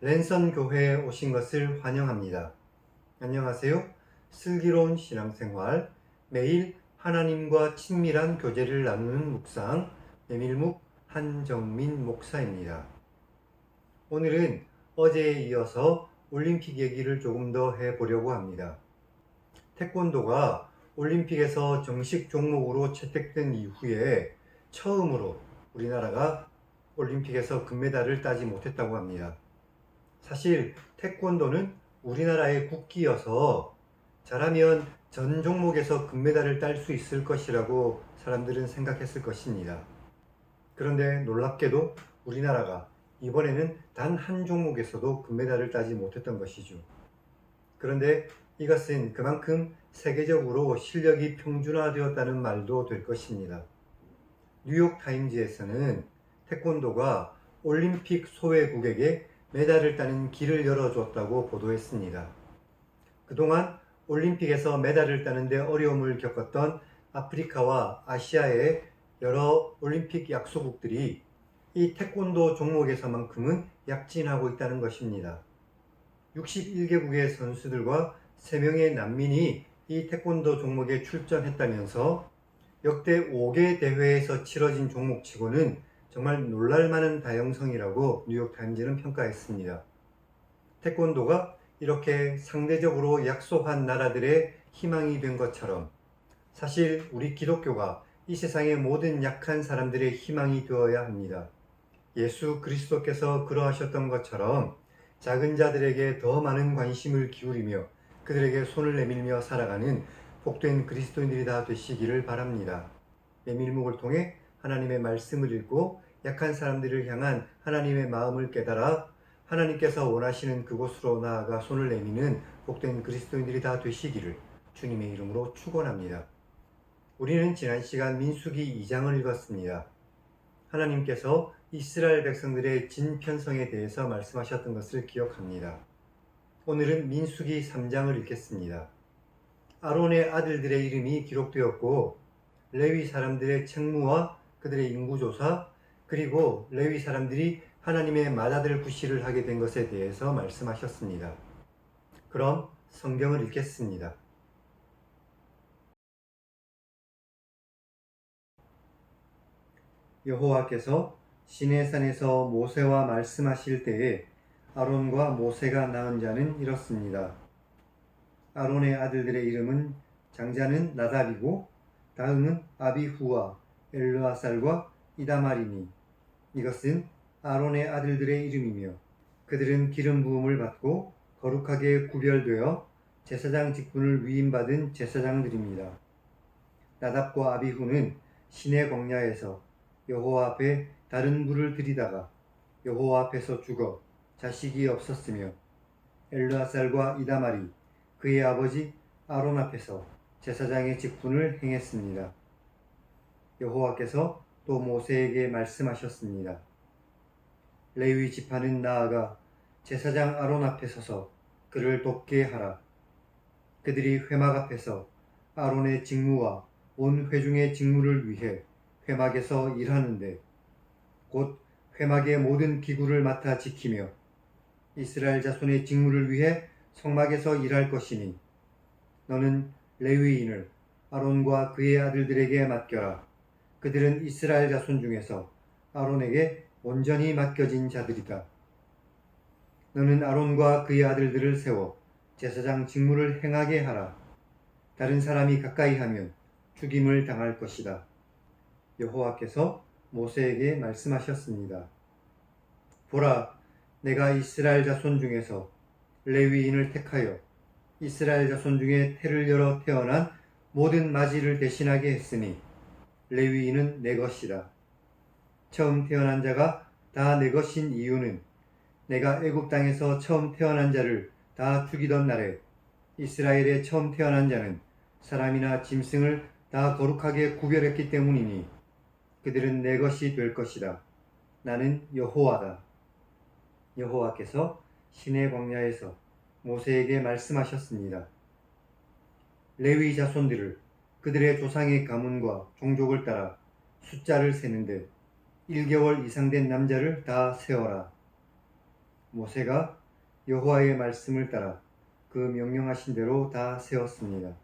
랜선 교회에 오신 것을 환영합니다. 안녕하세요. 슬기로운 신앙생활, 매일 하나님과 친밀한 교제를 나누는 묵상, 메밀묵 한정민 목사입니다. 오늘은 어제에 이어서 올림픽 얘기를 조금 더 해보려고 합니다. 태권도가 올림픽에서 정식 종목으로 채택된 이후에 처음으로 우리나라가 올림픽에서 금메달을 따지 못했다고 합니다. 사실 태권도는 우리나라의 국기여서 잘하면 전 종목에서 금메달을 딸 수 있을 것이라고 사람들은 생각했을 것입니다. 그런데 놀랍게도 우리나라가 이번에는 단 한 종목에서도 금메달을 따지 못했던 것이죠. 그런데 이것은 그만큼 세계적으로 실력이 평준화되었다는 말도 될 것입니다. 뉴욕타임즈에서는 태권도가 올림픽 소외국에게 메달을 따는 길을 열어줬다고 보도했습니다. 그동안 올림픽에서 메달을 따는데 어려움을 겪었던 아프리카와 아시아의 여러 올림픽 약소국들이 이 태권도 종목에서만큼은 약진하고 있다는 것입니다. 61개국의 선수들과 3명의 난민이 이 태권도 종목에 출전했다면서 역대 5개 대회에서 치러진 종목치고는 정말 놀랄만한 다양성이라고 뉴욕타임즈는 평가했습니다. 태권도가 이렇게 상대적으로 약소한 나라들의 희망이 된 것처럼 사실 우리 기독교가 이 세상의 모든 약한 사람들의 희망이 되어야 합니다. 예수 그리스도께서 그러하셨던 것처럼 작은 자들에게 더 많은 관심을 기울이며 그들에게 손을 내밀며 살아가는 복된 그리스도인들이 다 되시기를 바랍니다. 메밀묵을 통해 하나님의 말씀을 읽고 약한 사람들을 향한 하나님의 마음을 깨달아 하나님께서 원하시는 그곳으로 나아가 손을 내미는 복된 그리스도인들이 다 되시기를 주님의 이름으로 축원합니다. 우리는 지난 시간 민수기 2장을 읽었습니다. 하나님께서 이스라엘 백성들의 진편성에 대해서 말씀하셨던 것을 기억합니다. 오늘은 민수기 3장을 읽겠습니다. 아론의 아들들의 이름이 기록되었고 레위 사람들의 책무와 그들의 인구조사 그리고 레위 사람들이 하나님의 맏아들 구실을 하게 된 것에 대해서 말씀하셨습니다. 그럼 성경을 읽겠습니다. 여호와께서 시내산에서 모세와 말씀하실 때에 아론과 모세가 낳은 자는 이렇습니다. 아론의 아들들의 이름은 장자는 나답이고 다음은 아비후와 엘르아살과 이다말이니 이것은 아론의 아들들의 이름이며 그들은 기름 부음을 받고 거룩하게 구별되어 제사장 직분을 위임받은 제사장들입니다. 나답과 아비후는 시내 광야에서 여호와 앞에 다른 불을 들이다가 여호와 앞에서 죽어 자식이 없었으며 엘르아살과 이다말이 그의 아버지 아론 앞에서 제사장의 직분을 행했습니다. 여호와께서 또 모세에게 말씀하셨습니다. 레위 지파는 나아가 제사장 아론 앞에 서서 그를 돕게 하라. 그들이 회막 앞에서 아론의 직무와 온 회중의 직무를 위해 회막에서 일하는데 곧 회막의 모든 기구를 맡아 지키며 이스라엘 자손의 직무를 위해 성막에서 일할 것이니 너는 레위인을 아론과 그의 아들들에게 맡겨라. 그들은 이스라엘 자손 중에서 아론에게 온전히 맡겨진 자들이다. 너는 아론과 그의 아들들을 세워 제사장 직무를 행하게 하라. 다른 사람이 가까이 하면 죽임을 당할 것이다. 여호와께서 모세에게 말씀하셨습니다. 보라, 내가 이스라엘 자손 중에서 레위인을 택하여 이스라엘 자손 중에 태를 열어 태어난 모든 마지를 대신하게 했으니 레위인은 내 것이다. 처음 태어난 자가 다 내 것인 이유는 내가 애굽 땅에서 처음 태어난 자를 다 죽이던 날에 이스라엘의 처음 태어난 자는 사람이나 짐승을 다 거룩하게 구별했기 때문이니 그들은 내 것이 될 것이다. 나는 여호와다. 여호와께서 시내 광야에서 모세에게 말씀하셨습니다. 레위 자손들을 그들의 조상의 가문과 종족을 따라 숫자를 세는데 1개월 이상 된 남자를 다 세어라. 모세가 여호와의 말씀을 따라 그 명령하신 대로 다 세웠습니다.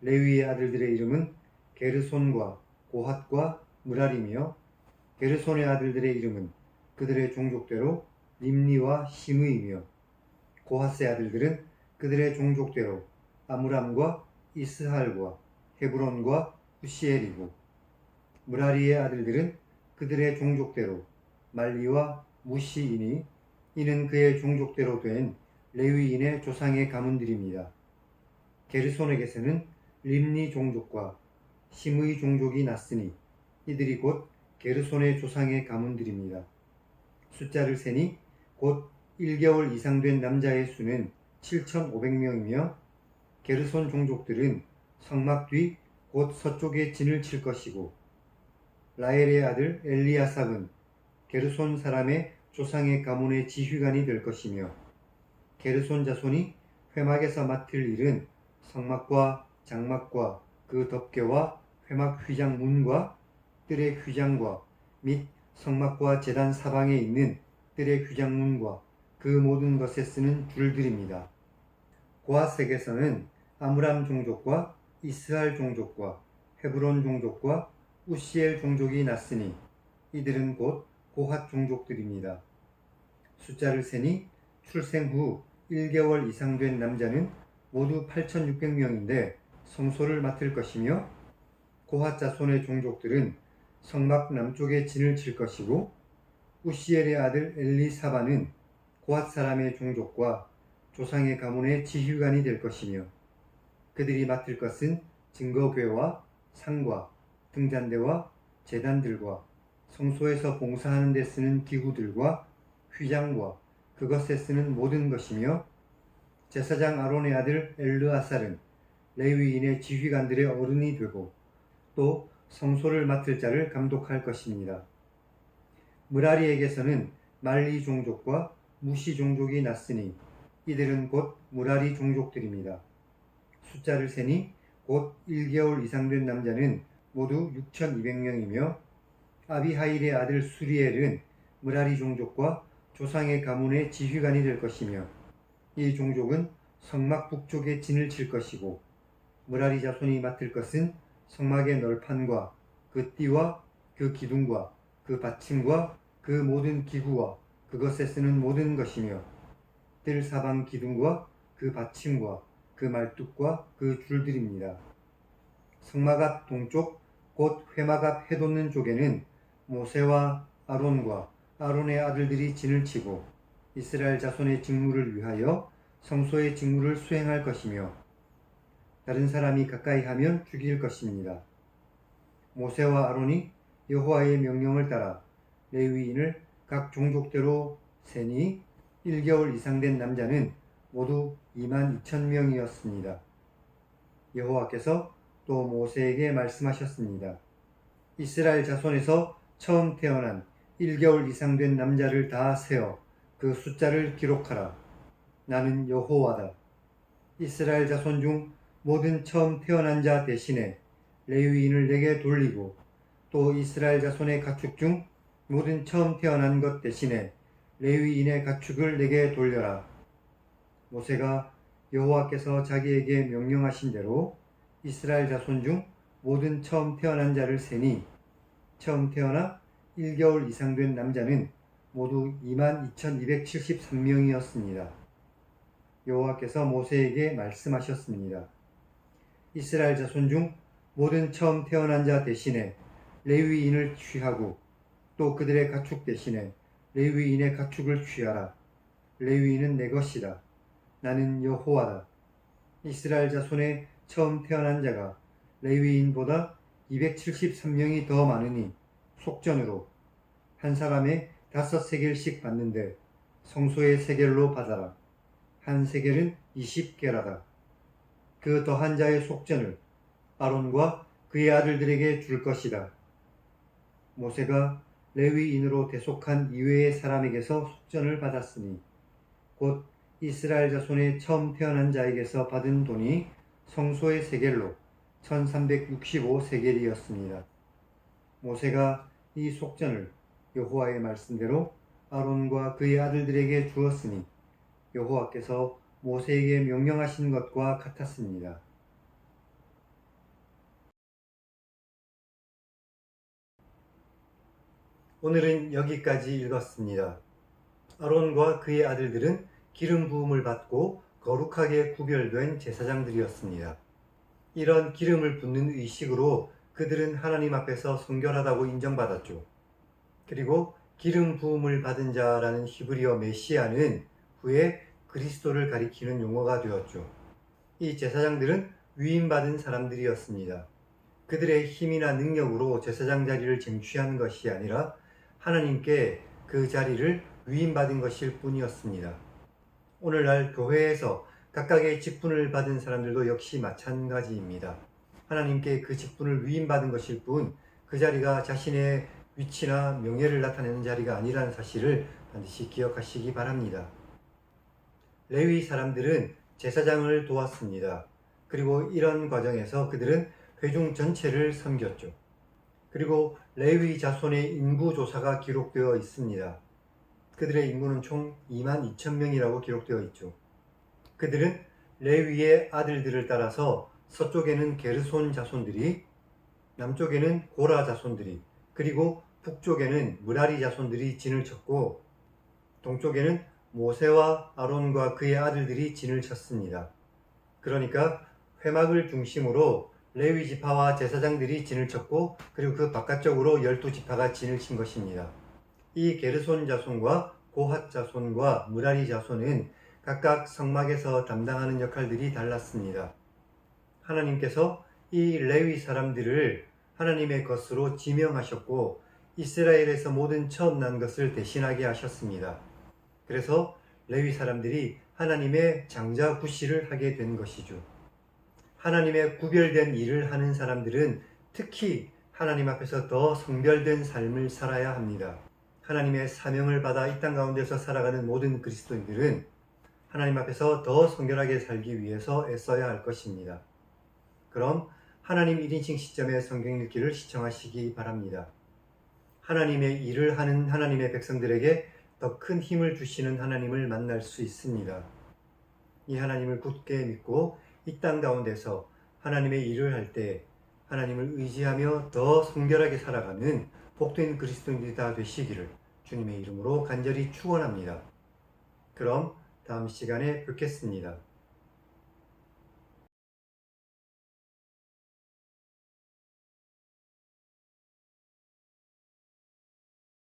레위의 아들들의 이름은 게르손과 고핫과 무랄이며 게르손의 아들들의 이름은 그들의 종족대로 림니와 시므이며 고핫의 아들들은 그들의 종족대로 아므람과 이스할과 헤브론과 후시엘이고 무라리의 아들들은 그들의 종족대로 말리와 무시이니 이는 그의 종족대로 된 레위인의 조상의 가문들입니다. 게르손에게서는 림니 종족과 시므이 종족이 났으니 이들이 곧 게르손의 조상의 가문들입니다. 숫자를 세니 곧 1개월 이상 된 남자의 수는 7,500명이며 게르손 종족들은 성막 뒤 곧 서쪽에 진을 칠 것이고 라엘의 아들 엘리아삽은 게르손 사람의 조상의 가문의 지휘관이 될 것이며 게르손 자손이 회막에서 맡을 일은 성막과 장막과 그 덮개와 회막 휘장 문과 뜰의 휘장과 및 성막과 제단 사방에 있는 뜰의 휘장 문과 그 모든 것에 쓰는 줄들입니다. 고핫색에서는 아므람 종족과 이스할 종족과 헤브론 종족과 우시엘 종족이 났으니 이들은 곧 고핫 종족들입니다. 숫자를 세니 출생 후 1개월 이상 된 남자는 모두 8,600명인데 성소를 맡을 것이며 고핫 자손의 종족들은 성막 남쪽에 진을 칠 것이고 우시엘의 아들 엘리사바는 고핫 사람의 종족과 조상의 가문의 지휘관이 될 것이며 그들이 맡을 것은 증거궤와 상과 등잔대와 제단들과 성소에서 봉사하는 데 쓰는 기구들과 휘장과 그것에 쓰는 모든 것이며 제사장 아론의 아들 엘르아살은 레위인의 지휘관들의 어른이 되고 또 성소를 맡을 자를 감독할 것입니다. 무라리에게서는 말리 종족과 무시 종족이 났으니 이들은 곧 무라리 종족들입니다. 숫자를 세니 곧 1개월 이상 된 남자는 모두 6,200명이며 아비하일의 아들 수리엘은 무라리 종족과 조상의 가문의 지휘관이 될 것이며 이 종족은 성막 북쪽에 진을 칠 것이고 무라리 자손이 맡을 것은 성막의 널판과 그 띠와 그 기둥과 그 받침과 그 모든 기구와 그것에 쓰는 모든 것이며 뜰 사방 기둥과 그 받침과 그 말뚝과 그 줄들입니다. 성막 앞 동쪽 곧 회막 앞 해돋는 쪽에는 모세와 아론과 아론의 아들들이 진을 치고 이스라엘 자손의 직무를 위하여 성소의 직무를 수행할 것이며 다른 사람이 가까이 하면 죽일 것입니다. 모세와 아론이 여호와의 명령을 따라 레위인을 각 종족대로 세니 1개월 이상 된 남자는 모두 22,000명이었습니다. 여호와께서 또 모세에게 말씀하셨습니다. 이스라엘 자손에서 처음 태어난 1개월 이상 된 남자를 다 세어 그 숫자를 기록하라. 나는 여호와다. 이스라엘 자손 중 모든 처음 태어난 자 대신에 레위인을 내게 돌리고 또 이스라엘 자손의 가축 중 모든 처음 태어난 것 대신에 레위인의 가축을 내게 돌려라. 모세가 여호와께서 자기에게 명령하신 대로 이스라엘 자손 중 모든 처음 태어난 자를 세니 처음 태어나 1개월 이상 된 남자는 모두 22,273명이었습니다. 여호와께서 모세에게 말씀하셨습니다. 이스라엘 자손 중 모든 처음 태어난 자 대신에 레위인을 취하고 또 그들의 가축 대신에 레위인의 가축을 취하라. 레위인은 내 것이다. 나는 여호와다. 이스라엘 자손의 처음 태어난 자가 레위인보다 273명이 더 많으니 속전으로 한 사람에 5세겔씩 받는데 성소의 세겔로 받아라. 한 세겔은 20게라다. 그 더한 자의 속전을 아론과 그의 아들들에게 줄 것이다. 모세가 레위인으로 대속한 이외의 사람에게서 속전을 받았으니 곧 이스라엘 자손의 처음 태어난 자에게서 받은 돈이 성소의 세겔로 1365세겔이었습니다. 모세가 이 속전을 여호와의 말씀대로 아론과 그의 아들들에게 주었으니 여호와께서 모세에게 명령하신 것과 같았습니다. 오늘은 여기까지 읽었습니다. 아론과 그의 아들들은 기름 부음을 받고 거룩하게 구별된 제사장들이었습니다. 이런 기름을 붓는 의식으로 그들은 하나님 앞에서 성결하다고 인정받았죠. 그리고 기름 부음을 받은 자라는 히브리어 메시아는 후에 그리스도를 가리키는 용어가 되었죠. 이 제사장들은 위임받은 사람들이었습니다. 그들의 힘이나 능력으로 제사장 자리를 쟁취한 것이 아니라 하나님께 그 자리를 위임받은 것일 뿐이었습니다. 오늘날 교회에서 각각의 직분을 받은 사람들도 역시 마찬가지입니다. 하나님께 그 직분을 위임받은 것일 뿐 그 자리가 자신의 위치나 명예를 나타내는 자리가 아니라는 사실을 반드시 기억하시기 바랍니다. 레위 사람들은 제사장을 도왔습니다. 그리고 이런 과정에서 그들은 회중 전체를 섬겼죠. 그리고 레위 자손의 인구 조사가 기록되어 있습니다. 그들의 인구는 총 22,000명이라고 기록되어 있죠. 그들은 레위의 아들들을 따라서 서쪽에는 게르손 자손들이, 남쪽에는 고라 자손들이, 그리고 북쪽에는 므라리 자손들이 진을 쳤고 동쪽에는 모세와 아론과 그의 아들들이 진을 쳤습니다. 그러니까 회막을 중심으로 레위 지파와 제사장들이 진을 쳤고 그리고 그 바깥쪽으로 12지파가 진을 친 것입니다. 이 게르손 자손과 고핫 자손과 므라리 자손은 각각 성막에서 담당하는 역할들이 달랐습니다. 하나님께서 이 레위 사람들을 하나님의 것으로 지명하셨고 이스라엘에서 모든 처음 난 것을 대신하게 하셨습니다. 그래서 레위 사람들이 하나님의 장자 구실을 하게 된 것이죠. 하나님의 구별된 일을 하는 사람들은 특히 하나님 앞에서 더 성별된 삶을 살아야 합니다. 하나님의 사명을 받아 이 땅 가운데서 살아가는 모든 그리스도인들은 하나님 앞에서 더 성결하게 살기 위해서 애써야 할 것입니다. 그럼 하나님 1인칭 시점의 성경 읽기를 시청하시기 바랍니다. 하나님의 일을 하는 하나님의 백성들에게 더 큰 힘을 주시는 하나님을 만날 수 있습니다. 이 하나님을 굳게 믿고 이 땅 가운데서 하나님의 일을 할 때 하나님을 의지하며 더 성결하게 살아가는 복된 그리스도인들이 다 되시기를 주님의 이름으로 간절히 축원합니다. 그럼 다음 시간에 뵙겠습니다.